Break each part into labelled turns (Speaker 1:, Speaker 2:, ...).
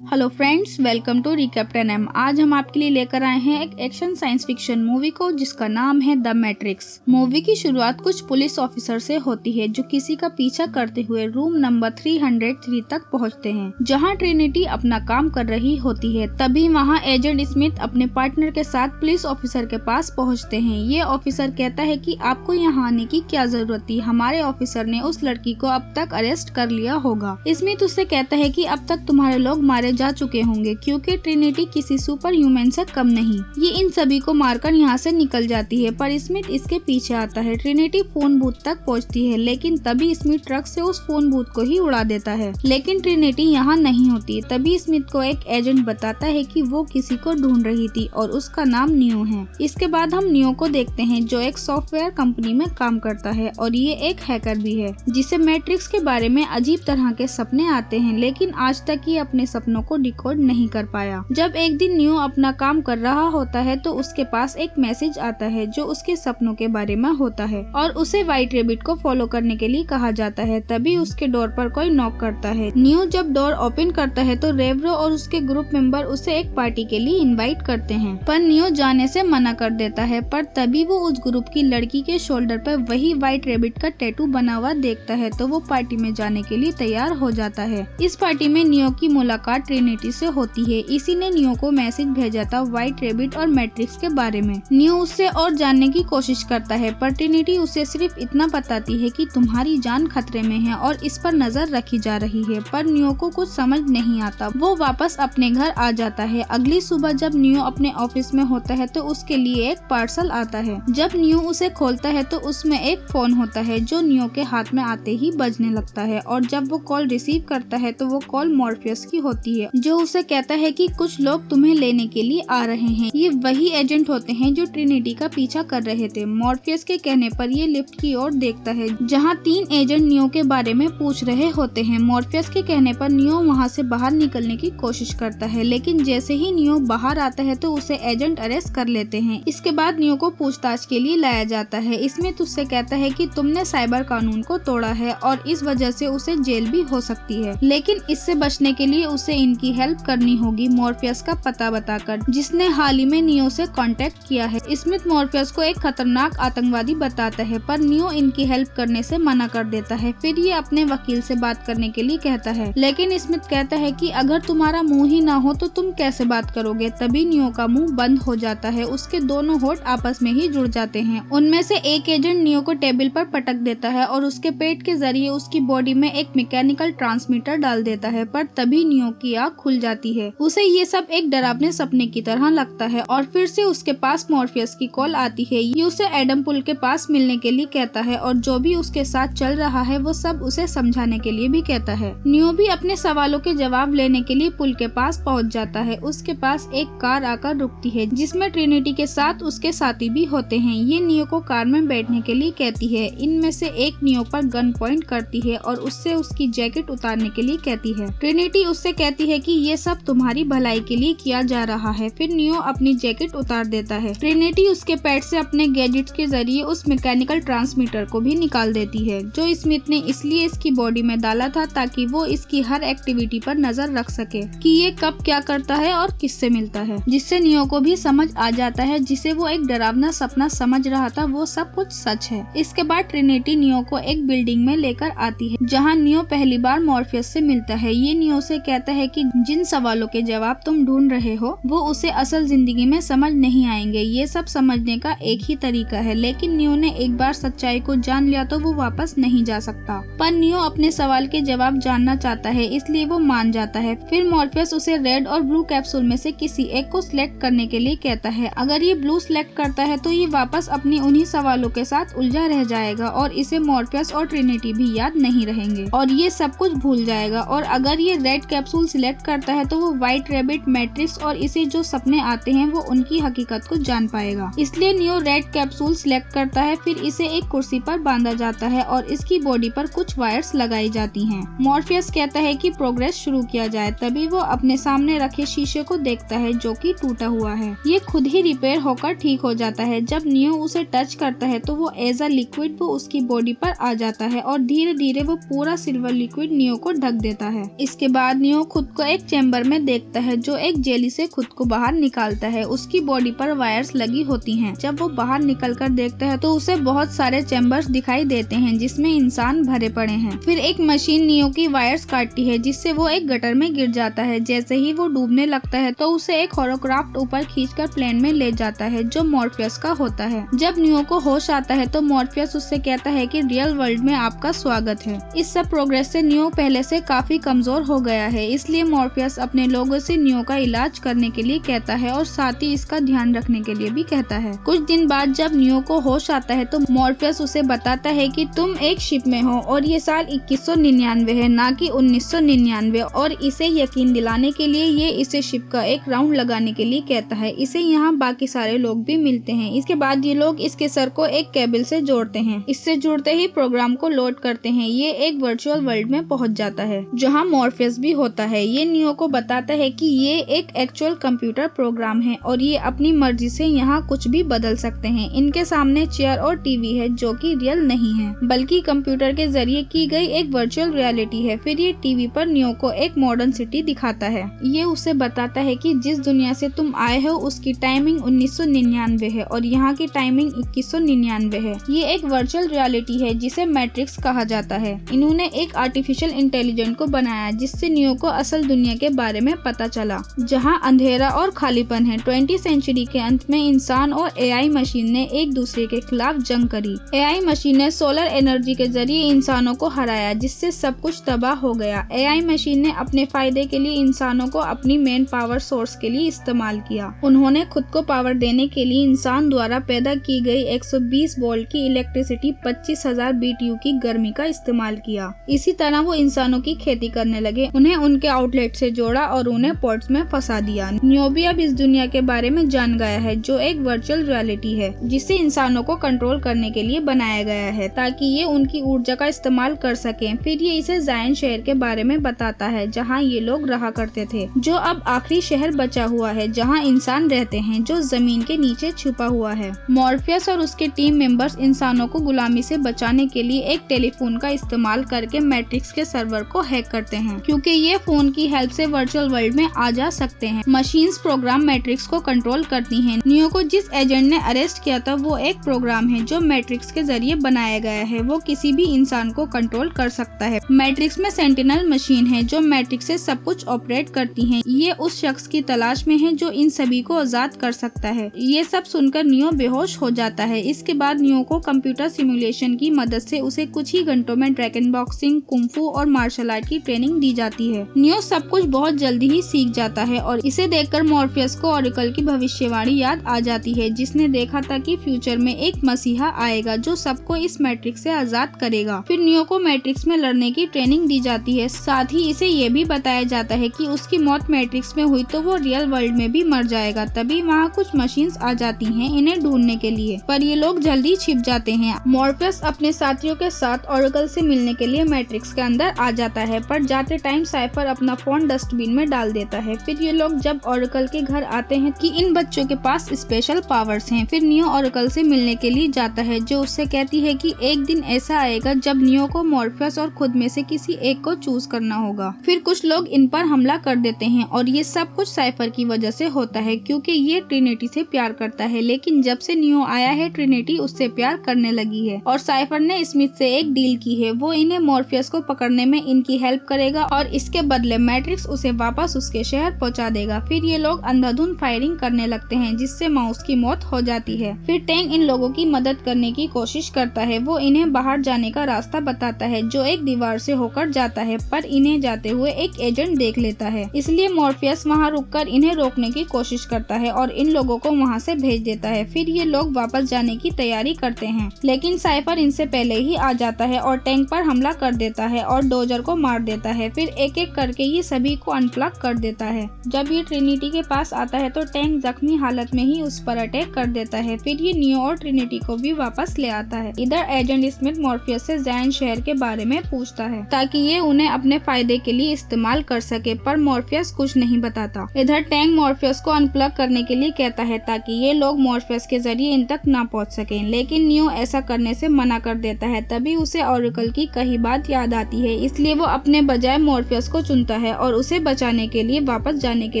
Speaker 1: Hello friends, welcome to recap 10M। आज हम आपके लिए लेकर आए हैं एक एक्शन साइंस फिक्शन मूवी को जिसका नाम है द मैट्रिक्स। मूवी की शुरुआत कुछ पुलिस ऑफिसर से होती है जो किसी का पीछा करते हुए रूम नंबर 303 तक पहुंचते हैं, जहां ट्रिनिटी अपना काम कर रही होती है। तभी वहां एजेंट स्मिथ अपने पार्टनर के साथ पुलिस ऑफिसर के पास पहुँचते हैं। ये ऑफिसर कहता है कि आपको यहाँ आने की क्या जरूरत थी, हमारे ऑफिसर ने उस लड़की को अब तक अरेस्ट कर लिया होगा। स्मिथ उससे कहता है कि अब तक तुम्हारे लोग मारे जा चुके होंगे क्योंकि ट्रिनिटी किसी सुपर ह्यूमन से कम नहीं। ये इन सभी को मारकर यहाँ से निकल जाती है, पर स्मिथ इसके पीछे आता है। ट्रिनिटी फोन बूथ तक पहुँचती है, लेकिन तभी स्मिथ ट्रक से उस फोन बूथ को ही उड़ा देता है। लेकिन ट्रिनिटी यहाँ नहीं होती। तभी स्मिथ को एक एजेंट बताता है कि वो किसी को ढूंढ रही थी और उसका नाम नियो है। इसके बाद हम नियो को देखते हैं जो एक सॉफ्टवेयर कंपनी में काम करता है और ये एक हैकर भी है जिसे मैट्रिक्स के बारे में अजीब तरह के सपने आते हैं, लेकिन आज तक ये अपने सपनों को डिकोड नहीं कर पाया। जब एक दिन नियो अपना काम कर रहा होता है तो उसके पास एक मैसेज आता है जो उसके सपनों के बारे में होता है और उसे व्हाइट रैबिट को फॉलो करने के लिए कहा जाता है। तभी उसके डोर पर कोई नॉक करता है। नियो जब डोर ओपन करता है तो रेवरो और उसके ग्रुप मेंबर उसे एक पार्टी के लिए इनवाइट करते हैं, पर नियो जाने से मना कर देता है। पर तभी वो उस ग्रुप की लड़की के शोल्डर पर वही व्हाइट रैबिट का टैटू बना हुआ देखता है तो वो पार्टी में जाने के लिए तैयार हो जाता है। इस पार्टी में नियो की मुलाकात ट्रिनिटी से होती है। इसी ने नियो को मैसेज भेजा था व्हाइट रैबिट और मैट्रिक्स के बारे में। नियो उससे और जानने की कोशिश करता है, पर ट्रिनिटी उसे सिर्फ इतना बताती है कि तुम्हारी जान खतरे में है और इस पर नजर रखी जा रही है। पर नियो को कुछ समझ नहीं आता। वो वापस अपने घर आ जाता है। अगली सुबह जब नियो अपने ऑफिस में होता है तो उसके लिए एक पार्सल आता है। जब नियो उसे खोलता है तो उसमें एक फोन होता है जो नियो के हाथ में आते ही बजने लगता है और जब वो कॉल रिसीव करता है तो वो कॉल मॉर्फियस की होती है जो उसे कहता है कि कुछ लोग तुम्हें लेने के लिए आ रहे हैं। ये वही एजेंट होते हैं जो ट्रिनिटी का पीछा कर रहे थे। मॉर्फियस के कहने पर ये लिफ्ट की ओर देखता है जहां 3 एजेंट नियो के बारे में पूछ रहे होते हैं। मॉर्फियस के कहने पर नियो वहां से बाहर निकलने की कोशिश करता है, लेकिन जैसे ही नियो बाहर आता है तो उसे एजेंट अरेस्ट कर लेते हैं। इसके बाद नियो को पूछताछ के लिए लाया जाता है। इसमें तुझसे कहता है कि तुमने साइबर कानून को तोड़ा है और इस वजह से उसे जेल भी हो सकती है, लेकिन इससे बचने के लिए उसे इनकी हेल्प करनी होगी मॉर्फियस का पता बताकर, जिसने हाल ही में नियो से कांटेक्ट किया है। स्मिथ मॉर्फियस को एक खतरनाक आतंकवादी बताता है, पर नियो इनकी हेल्प करने से मना कर देता है। फिर ये अपने वकील से बात करने के लिए कहता है, लेकिन स्मिथ कहता है कि अगर तुम्हारा मुंह ही ना हो तो तुम कैसे बात करोगे। तभी नियो का मुंह बंद हो जाता है। उसके दोनों होठ आपस में ही जुड़ जाते हैं। उनमें से एक एजेंट नियो को टेबल पर पटक देता है और उसके पेट के जरिए उसकी बॉडी में एक मैकेनिकल ट्रांसमीटर डाल देता है, पर तभी नियो की आँख खुल जाती है। उसे ये सब एक डरावने सपने की तरह लगता है और फिर से उसके पास मॉर्फियस की कॉल आती है। ये उसे एडम पुल के पास मिलने के लिए कहता है और जो भी उसके साथ चल रहा है वो सब उसे समझाने के लिए भी कहता है। नियो भी अपने सवालों के जवाब लेने के लिए पुल के पास पहुंच जाता है। उसके पास एक कार आकर रुकती है जिसमें ट्रिनिटी के साथ उसके साथी भी होते हैं। ये नियो को कार में बैठने के लिए कहती है। इनमें से एक नियो पर गन पॉइंट करती है और उससे उसकी जैकेट उतारने के लिए कहती है। ट्रिनिटी उससे कहती है कि ये सब तुम्हारी भलाई के लिए किया जा रहा है। फिर नियो अपनी जैकेट उतार देता है। ट्रिनिटी उसके पैड से अपने गैजेट के जरिए उस मैकेनिकल ट्रांसमीटर को भी निकाल देती है जो स्मिथ ने इसलिए इसकी बॉडी में डाला था ताकि वो इसकी हर एक्टिविटी पर नजर रख सके कि ये कब क्या करता है और किससे मिलता है, जिससे नियो को भी समझ आ जाता है जिसे वो एक डरावना सपना समझ रहा था वो सब कुछ सच है। इसके बाद ट्रिनिटी नियो को एक बिल्डिंग में लेकर आती है जहाँ नियो पहली बार मॉर्फियस से मिलता है। ये नियो से कहता है कि जिन सवालों के जवाब तुम ढूंढ रहे हो वो उसे असल जिंदगी में समझ नहीं आएंगे। ये सब समझने का एक ही तरीका है, लेकिन नियो ने एक बार सच्चाई को जान लिया तो वो वापस नहीं जा सकता। पर नियो अपने सवाल के जवाब जानना चाहता है, इसलिए वो मान जाता है। फिर मॉर्फियस उसे रेड और ब्लू कैप्सूल में से किसी एक को सिलेक्ट करने के लिए कहता है। अगर ये ब्लू सिलेक्ट करता है तो ये वापस अपनी उन्हीं सवालों के साथ उलझा रह जाएगा और इसे मॉर्फियस और ट्रिनिटी भी याद नहीं रहेंगे और ये सब कुछ भूल जाएगा। और अगर ये रेड कैप्सूल सिलेक्ट करता है तो वो व्हाइट रैबिट, मैट्रिक्स और इसे जो सपने आते हैं वो उनकी हकीकत को जान पाएगा। इसलिए नियो रेड कैप्सूल सिलेक्ट करता है। फिर इसे एक कुर्सी पर बांधा जाता है और इसकी बॉडी पर कुछ वायर्स लगाई जाती हैं। मॉर्फियस कहता है कि प्रोग्रेस शुरू किया जाए। तभी वो अपने सामने रखे शीशे को देखता है जो कि टूटा हुआ है। ये खुद ही रिपेयर होकर ठीक हो जाता है। जब नियो उसे टच करता है तो वो एज अ लिक्विड वो उसकी बॉडी पर आ जाता है और धीरे धीरे वो पूरा सिल्वर लिक्विड नियो को ढक देता है। इसके बाद नियो खुद खुद को एक चैम्बर में देखता है जो एक जेली से खुद को बाहर निकालता है। उसकी बॉडी पर वायर्स लगी होती हैं। जब वो बाहर निकलकर देखता है तो उसे बहुत सारे चैम्बर्स दिखाई देते हैं जिसमें इंसान भरे पड़े हैं। फिर एक मशीन नियो की वायर्स काटती है जिससे वो एक गटर में गिर जाता है। जैसे ही वो डूबने लगता है तो उसे एक होरोक्राफ्ट ऊपर खींचकर प्लेन में ले जाता है जो मॉर्फियस का होता है। जब नियो को होश आता है तो मॉर्फियस उससे कहता है कि रियल वर्ल्ड में आपका स्वागत है। इस सब प्रोग्रेस से नियो पहले से काफी कमजोर हो गया है, इसलिए मॉर्फियस अपने लोगों से नियो का इलाज करने के लिए कहता है और साथ ही इसका ध्यान रखने के लिए भी कहता है। कुछ दिन बाद जब नियो को होश आता है तो मॉर्फियस उसे बताता है कि तुम एक शिप में हो और ये साल 2199 है, ना कि 1999, और इसे यकीन दिलाने के लिए ये इसे शिप का एक राउंड लगाने के लिए कहता है। इसे यहाँ बाकी सारे लोग भी मिलते हैं। इसके बाद ये लोग इसके सर को एक केबल से जोड़ते हैं। इससे जुड़ते ही प्रोग्राम को लोड करते हैं। ये एक वर्चुअल वर्ल्ड में पहुंच जाता है जहाँ मॉर्फियस भी होता है। ये नियो को बताता है कि ये एक एक्चुअल कंप्यूटर प्रोग्राम है और ये अपनी मर्जी से यहाँ कुछ भी बदल सकते हैं। इनके सामने चेयर और टीवी है जो कि रियल नहीं है बल्कि कंप्यूटर के जरिए की गई एक वर्चुअल रियलिटी है। फिर ये टीवी पर नियो को एक मॉडर्न सिटी दिखाता है। ये उसे बताता है कि जिस दुनिया से तुम आए हो उसकी टाइमिंग 1999 है और यहाँ की टाइमिंग 2199 है। ये एक वर्चुअल रियलिटी है जिसे मैट्रिक्स कहा जाता है। इन्होंने एक आर्टिफिशियल इंटेलिजेंट को बनाया जिससे नियो को असल दुनिया के बारे में पता चला जहाँ अंधेरा और खालीपन है। 20वीं सेंचुरी के अंत में इंसान और एआई मशीन ने एक दूसरे के खिलाफ जंग करी। एआई मशीन ने सोलर एनर्जी के जरिए इंसानों को हराया जिससे सब कुछ तबाह हो गया। एआई मशीन ने अपने फायदे के लिए इंसानों को अपनी मेन पावर सोर्स के लिए इस्तेमाल किया। उन्होंने खुद को पावर देने के लिए इंसान द्वारा पैदा की गई 120 वोल्ट की इलेक्ट्रिसिटी 25,000 BTU की गर्मी का इस्तेमाल किया। इसी तरह वो इंसानों की खेती करने लगे, उन्हें उनके आउटलेट से जोड़ा और उन्हें पोर्ट्स में फंसा दिया। नियो भी अब इस दुनिया के बारे में जान गया है जो एक वर्चुअल रियलिटी है जिसे इंसानों को कंट्रोल करने के लिए बनाया गया है ताकि ये उनकी ऊर्जा का इस्तेमाल कर सकें। फिर ये इसे जायन शहर के बारे में बताता है जहाँ ये लोग रहा करते थे, जो अब आखिरी शहर बचा हुआ है जहाँ इंसान रहते हैं जो जमीन के नीचे छुपा हुआ है। मॉर्फियस और उसके टीम मेंबर्स इंसानों को गुलामी से बचाने के लिए एक टेलीफोन का इस्तेमाल करके मैट्रिक्स के सर्वर को हैक करते हैं क्योंकि ये फोन की हेल्प से वर्चुअल वर्ल्ड में आ जा सकते हैं। मशीन्स प्रोग्राम मैट्रिक्स को कंट्रोल करती हैं। नियो को जिस एजेंट ने अरेस्ट किया था वो एक प्रोग्राम है जो मैट्रिक्स के जरिए बनाया गया है। वो किसी भी इंसान को कंट्रोल कर सकता है। मैट्रिक्स में सेंटिनल मशीन है जो मैट्रिक्स से सब कुछ ऑपरेट करती है। ये उस शख्स की तलाश में है जो इन सभी को आजाद कर सकता है। ये सब सुनकर नियो बेहोश हो जाता है। इसके बाद नियो को कंप्यूटर सिमुलेशन की मदद से उसे कुछ ही घंटों में ड्रैगन बॉक्सिंग, कुंफू और मार्शल आर्ट की ट्रेनिंग दी जाती है। नियो सब कुछ बहुत जल्दी ही सीख जाता है और इसे देखकर मॉर्फियस को ऑरेकल की भविष्यवाणी याद आ जाती है जिसने देखा था कि फ्यूचर में एक मसीहा आएगा जो सबको इस मैट्रिक्स से आजाद करेगा। फिर नियो को मैट्रिक्स में लड़ने की ट्रेनिंग दी जाती है। साथ ही इसे ये भी बताया जाता है कि उसकी मौत मैट्रिक्स में हुई तो वो रियल वर्ल्ड में भी मर जाएगा। तभी वहाँ कुछ मशीन्स आ जाती हैं इन्हें ढूंढने के लिए, पर ये लोग जल्दी छिप जाते हैं। मॉर्फियस अपने साथियों के साथ ऑरेकल से मिलने के लिए मैट्रिक्स के अंदर आ जाता है, पर जाते टाइम साइफर अपना फोन डस्टबिन में डाल देता है। फिर ये लोग जब ऑरेकल के घर आते हैं कि इन बच्चों के पास स्पेशल पावर्स हैं। फिर नियो ऑरेकल से मिलने के लिए जाता है जो उससे कहती है कि एक दिन ऐसा आएगा जब नियो को मॉर्फियस और खुद में से किसी एक को चूज करना होगा। फिर कुछ लोग इन पर हमला कर देते हैं और ये सब कुछ साइफर की वजह से होता है क्योंकि ये ट्रिनिटी से प्यार करता है, लेकिन जब से नियो आया है ट्रिनिटी उससे प्यार करने लगी है और साइफर ने स्मिथ से एक डील की है। वो इन्हें मॉर्फियस को पकड़ने में इनकी हेल्प करेगा और इसके बदले मैट्रिक्स उसे वापस उसके शहर पहुंचा देगा। फिर ये लोग अंधाधुंध फायरिंग करने लगते हैं जिससे माउस की मौत हो जाती है। फिर टैंक इन लोगों की मदद करने की कोशिश करता है। वो इन्हें बाहर जाने का रास्ता बताता है जो एक दीवार से होकर जाता है, पर इन्हें जाते हुए एक एजेंट देख लेता है, इसलिए मॉर्फियस वहाँ रुककर इन्हें रोकने की कोशिश करता है और इन लोगों को वहाँ से भेज देता है। फिर ये लोग वापस जाने की तैयारी करते हैं, लेकिन साइफर इनसे पहले ही आ जाता है और टैंक पर हमला कर देता है और डोजर को मार देता है। फिर एक एक करके ये सभी को अनप्लग कर देता है। जब ये ट्रिनिटी के पास आता है तो टैंक जख्मी हालत में ही उस पर अटैक कर देता है। फिर ये नियो और ट्रिनिटी को भी वापस ले आता है। इधर एजेंट स्मिथ मॉर्फियस से जायन शहर के बारे में पूछता है ताकि ये उन्हें अपने फायदे के लिए इस्तेमाल कर सके, पर मॉर्फियस कुछ नहीं बताता। इधर टैंक मॉर्फियस को अनप्लग करने के लिए कहता है ताकि ये लोग मॉर्फियस के जरिए इन तक ना पहुंच सकें, लेकिन नियो ऐसा करने से मना कर देता है। तभी उसे ऑरेकल की कही बात याद आती है, इसलिए वो अपने बजाय मॉर्फियस को चुनता होता है और उसे बचाने के लिए वापस जाने के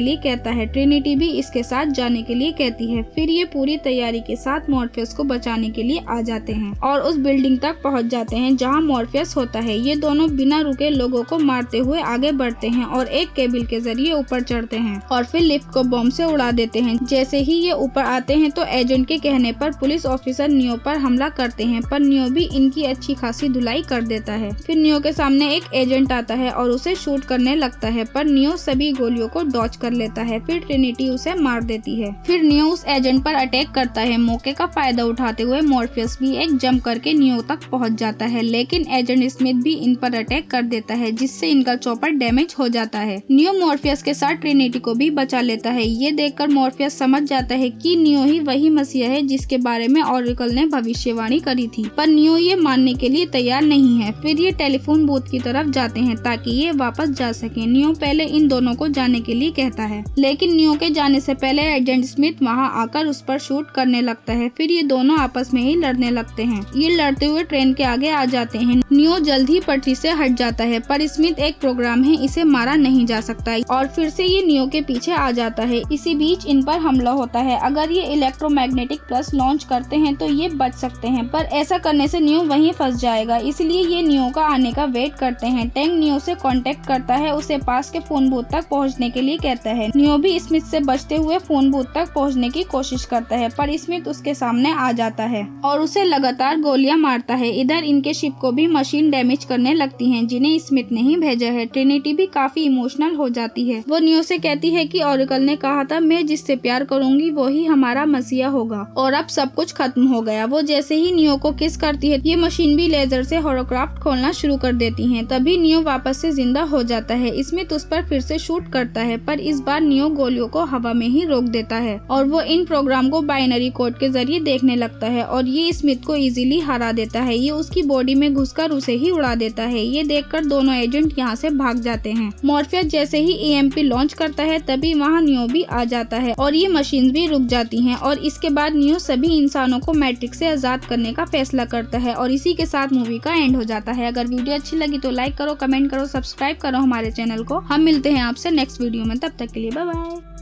Speaker 1: लिए कहता है। ट्रिनिटी भी इसके साथ जाने के लिए कहती है। फिर ये पूरी तैयारी के साथ मॉर्फियस को बचाने के लिए आ जाते हैं और उस बिल्डिंग तक पहुंच जाते हैं जहां मॉर्फियस होता है। ये दोनों बिना रुके लोगों को मारते हुए आगे बढ़ते हैं और एक केबल के जरिए ऊपर चढ़ते हैं और फिर लिफ्ट को बम से उड़ा देते हैं। जैसे ही ये ऊपर आते हैं तो एजेंट के कहने पर पुलिस ऑफिसर नियो पर हमला करते हैं, पर नियो भी इनकी अच्छी खासी धुलाई कर देता है। फिर नियो के सामने एक एजेंट आता है और उसे शूट करने लगता है, पर नियो सभी गोलियों को डॉच कर लेता है। फिर ट्रिनिटी उसे मार देती है। फिर नियो उस एजेंट पर अटैक करता है। मौके का फायदा उठाते हुए मॉर्फियस भी एक जंप करके नियो तक पहुंच जाता है, लेकिन एजेंट स्मिथ भी इन पर अटैक कर देता है, जिससे इनका चॉपर डैमेज हो जाता है। नियो मॉर्फियस के साथ ट्रिनिटी को भी बचा लेता है। ये देखकर मॉर्फियस समझ जाता है कि नियो ही वही मसीहा है जिसके बारे में ऑरेकल ने भविष्यवाणी करी थी, पर नियो ये मानने के लिए तैयार नहीं है। फिर ये टेलीफोन बूथ की तरफ जाते हैं ताकि ये वापस जा सके। नियो पहले इन दोनों को जाने के लिए कहता है, लेकिन नियो के जाने से पहले एजेंट स्मिथ वहां आकर उस पर शूट करने लगता है। फिर ये दोनों आपस में ही लड़ने लगते हैं। ये लड़ते हुए ट्रेन के आगे आ जाते हैं। नियो जल्द ही पटरी से हट जाता है, पर स्मिथ एक प्रोग्राम है, इसे मारा नहीं जा सकता और फिर से ये नियो के पीछे आ जाता है। इसी बीच इन पर हमला होता है। अगर ये इलेक्ट्रोमैग्नेटिक प्लस लॉन्च करते हैं तो ये बच सकते हैं, पर ऐसा करने से नियो वहीं फंस जाएगा, इसलिए ये नियो का आने का वेट करते हैं। टैंक नियो से कांटेक्ट करता है, उसे पास के फोन बूथ तक पहुंचने के लिए कहता है। नियो भी स्मिथ से बचते हुए फोन बूथ तक पहुंचने की कोशिश करता है, पर स्मिथ उसके सामने आ जाता है और उसे लगातार गोलियां मारता है। इधर इनके शिप को भी मशीन डैमेज करने लगती हैं, जिन्हें स्मिथ ने ही भेजा है। ट्रिनिटी भी काफी इमोशनल हो जाती है। वो नियो से कहती है कि ऑरेकल ने कहा था मैं जिससे प्यार करूंगी वो ही हमारा मसीहा होगा और अब सब कुछ खत्म हो गया। वो जैसे ही नियो को किस करती है, ये मशीन भी लेजर से होलोक्राफ्ट खोलना शुरू कर देती है। तभी नियो वापस से जिंदा हो जाता है। स्मिथ उस पर फिर से शूट करता है, पर इस बार नियो गोलियों को हवा में ही रोक देता है और वो इन प्रोग्राम को बाइनरी कोड के जरिए देखने लगता है और ये स्मिथ को इजीली हरा देता है। ये उसकी बॉडी में घुसकर उसे ही उड़ा देता है। ये देखकर दोनों एजेंट यहाँ से भाग जाते हैं। मॉर्फियस जैसे ही EMP लॉन्च करता है तभी वहाँ नियो भी आ जाता है और ये मशीन भी रुक जाती हैं और इसके बाद नियो सभी इंसानों को मैट्रिक्स से आजाद करने का फैसला करता है और इसी के साथ मूवी का एंड हो जाता है। अगर वीडियो अच्छी लगी तो लाइक करो, कमेंट करो, सब्सक्राइब करो हमारे चैनल को। हम मिलते हैं आपसे नेक्स्ट वीडियो में, तब तक के लिए बाय बाय।